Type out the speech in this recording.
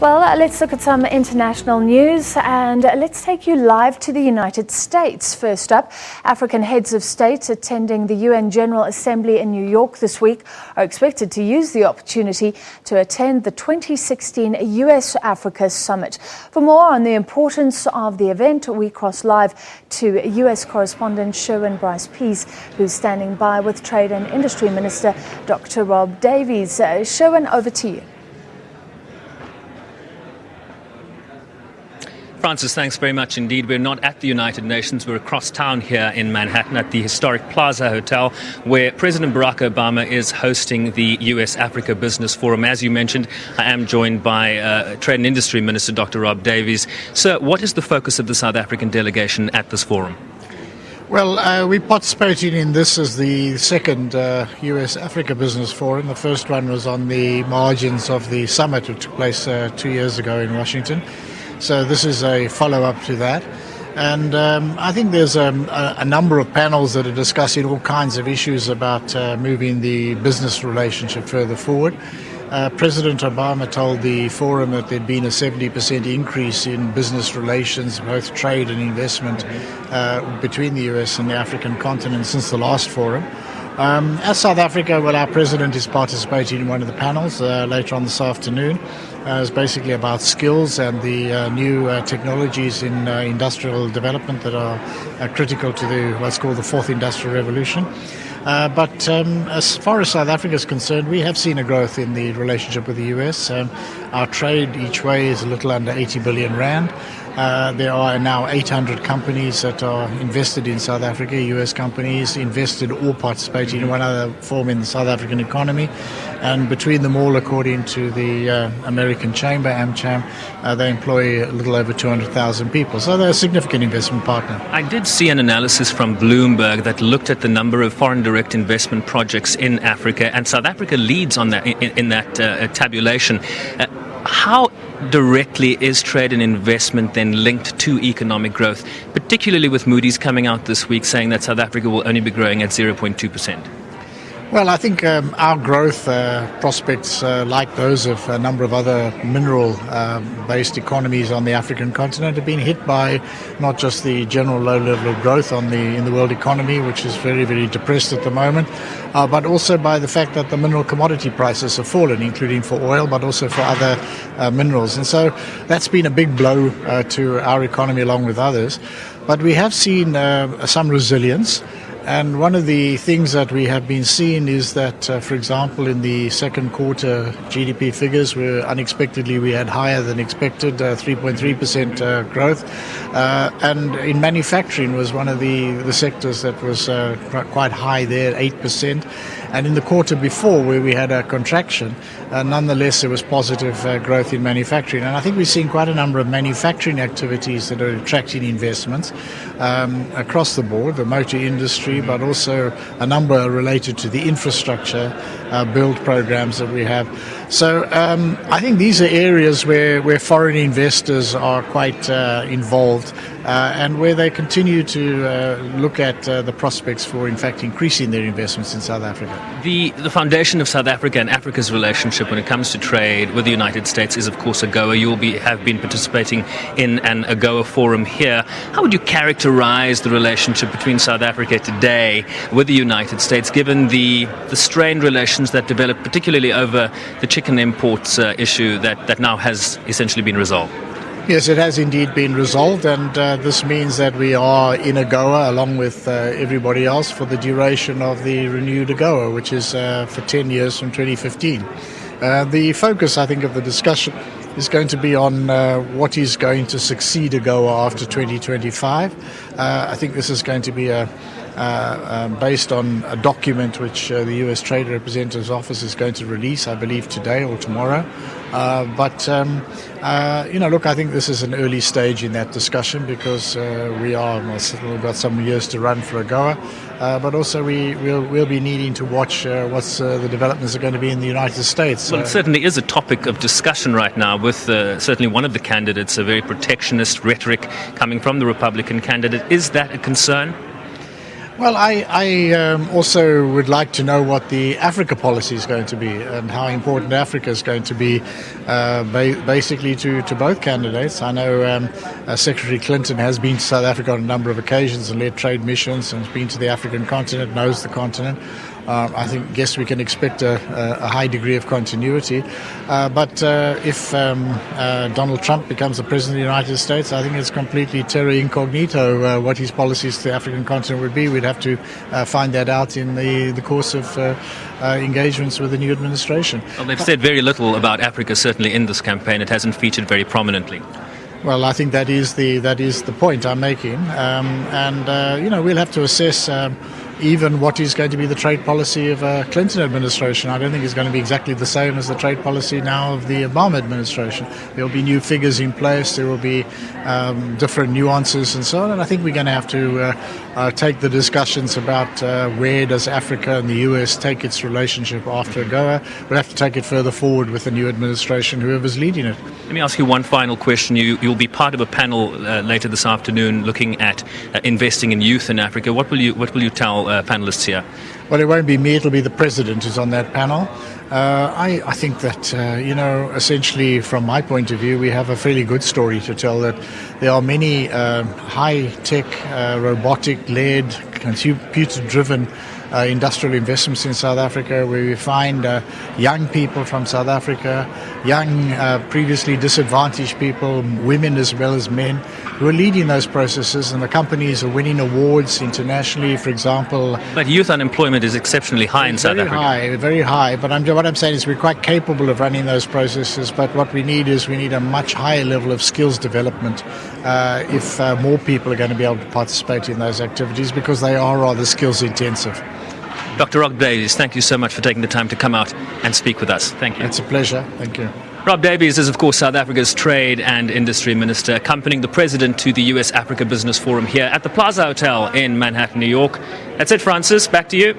Well, let's look at some international news and let's take you live to the United States. First up, African heads of state attending the UN General Assembly in New York this week are expected to use the opportunity to attend the 2016 US-Africa Summit. For more on the importance of the event, we cross live to US correspondent Sherwin Bryce-Pease, who's standing by with Trade and Industry Minister Dr Rob Davies. Sherwin, over to you. Francis, thanks very much indeed. We're not at the United Nations. We're across town here in Manhattan at the historic Plaza Hotel, where President Barack Obama is hosting the US-Africa Business Forum. As you mentioned, I am joined by Trade and Industry Minister Dr Rob Davies. Sir, what is the focus of the South African delegation at this forum? Well, we participated in this as the second US-Africa Business Forum. The first one was on the margins of the summit, which took place 2 years ago in Washington. So this is a follow-up to that. And I think there's a number of panels that are discussing all kinds of issues about moving the business relationship further forward. President Obama told the forum that there'd been a 70% increase in business relations, both trade and investment, between the US and the African continent since the last forum. As South Africa, well, our president is participating in one of the panels later on this afternoon. It's basically about skills and the new technologies in industrial development that are critical to what's called the fourth industrial revolution. But as far as South Africa is concerned, we have seen a growth in the relationship with the US. Our trade each way is a little under 80 billion rand. There are now 800 companies that are invested in South Africa, US companies, invested or participating in one other form in the South African economy. And between them all, according to the American Chamber, AmCham, they employ a little over 200,000 people. So they're a significant investment partner. I did see an analysis from Bloomberg that looked at the number of foreign direct investment projects in Africa, and South Africa leads on that in that tabulation. How directly is trade and investment then linked to economic growth, particularly with Moody's coming out this week saying that South Africa will only be growing at 0.2%? Well, I think our growth prospects, like those of a number of other mineral-based economies on the African continent, have been hit by not just the general low level of growth in the world economy, which is very, very depressed at the moment, but also by the fact that the mineral commodity prices have fallen, including for oil, but also for other minerals. And so that's been a big blow to our economy along with others. But we have seen some resilience. And one of the things that we have been seeing is that, for example, in the second quarter, GDP figures were unexpectedly, we had higher than expected, 3.3% growth. And in manufacturing was one of the sectors that was quite high there, 8%. And in the quarter before, where we had a contraction, nonetheless, there was positive growth in manufacturing. And I think we've seen quite a number of manufacturing activities that are attracting investments across the board, the motor industry, but also a number related to the infrastructure build programs that we have. So I think these are areas where foreign investors are quite involved and where they continue to look at the prospects for, in fact, increasing their investments in South Africa. The foundation of South Africa and Africa's relationship when it comes to trade with the United States is, of course, AGOA. You have been participating in an AGOA forum here. How would you characterize the relationship between South Africa today with the United States, given the strained relations that developed, particularly over the chicken imports issue that now has essentially been resolved? Yes, it has indeed been resolved, and this means that we are in AGOA along with everybody else for the duration of the renewed AGOA, which is for 10 years from 2015. The focus, I think, of the discussion is going to be on what is going to succeed AGOA after 2025. I think this is going to be based on a document which the U.S. Trade Representative's Office is going to release, I believe, today or tomorrow. Look, I think this is an early stage in that discussion because we've got some years to run for AGOA, but also we'll be needing to watch what's the developments are going to be in the United States. Well, it certainly is a topic of discussion right now with certainly one of the candidates, a very protectionist rhetoric coming from the Republican candidate. Is that a concern? Well, I also would like to know what the Africa policy is going to be and how important Africa is going to be basically to both candidates. I know Secretary Clinton has been to South Africa on a number of occasions and led trade missions and has been to the African continent, knows the continent. I guess we can expect a high degree of continuity. But if Donald Trump becomes the President of the United States, I think it's completely terra incognito what his policies to the African continent would be. We'd have to find that out in the course of engagements with the new administration. Well, they've said very little about Africa, certainly in this campaign. It hasn't featured very prominently. Well, I think that is the point I'm making, we'll have to assess even what is going to be the trade policy of a Clinton administration. I don't think it's going to be exactly the same as the trade policy now of the Obama administration. There will be new figures in place, there will be different nuances and so on, and I think we're going to have to take the discussions about where does Africa and the US take its relationship after AGOA. We'll have to take it further forward with the new administration, whoever's leading it. Let me ask you one final question. You'll be part of a panel later this afternoon looking at investing in youth in Africa. What will you tell panelists here? Well, it won't be me, it'll be the President who's on that panel. I think that, essentially from my point of view, we have a fairly good story to tell, that there are many high-tech, robotic-led, computer-driven industrial investments in South Africa, where we find young people from South Africa, young previously disadvantaged people, women as well as men, who are leading those processes, and the companies are winning awards internationally, for example. But youth unemployment is exceptionally high in South Africa. Very high. But what I'm saying is we're quite capable of running those processes, but what we need a much higher level of skills development if more people are going to be able to participate in those activities, because they are rather skills intensive. Dr. Rob Davies, thank you so much for taking the time to come out and speak with us. Thank you. It's a pleasure. Thank you. Rob Davies is, of course, South Africa's Trade and Industry Minister, accompanying the President to the US Africa Business Forum here at the Plaza Hotel in Manhattan, New York. That's it, Francis. Back to you.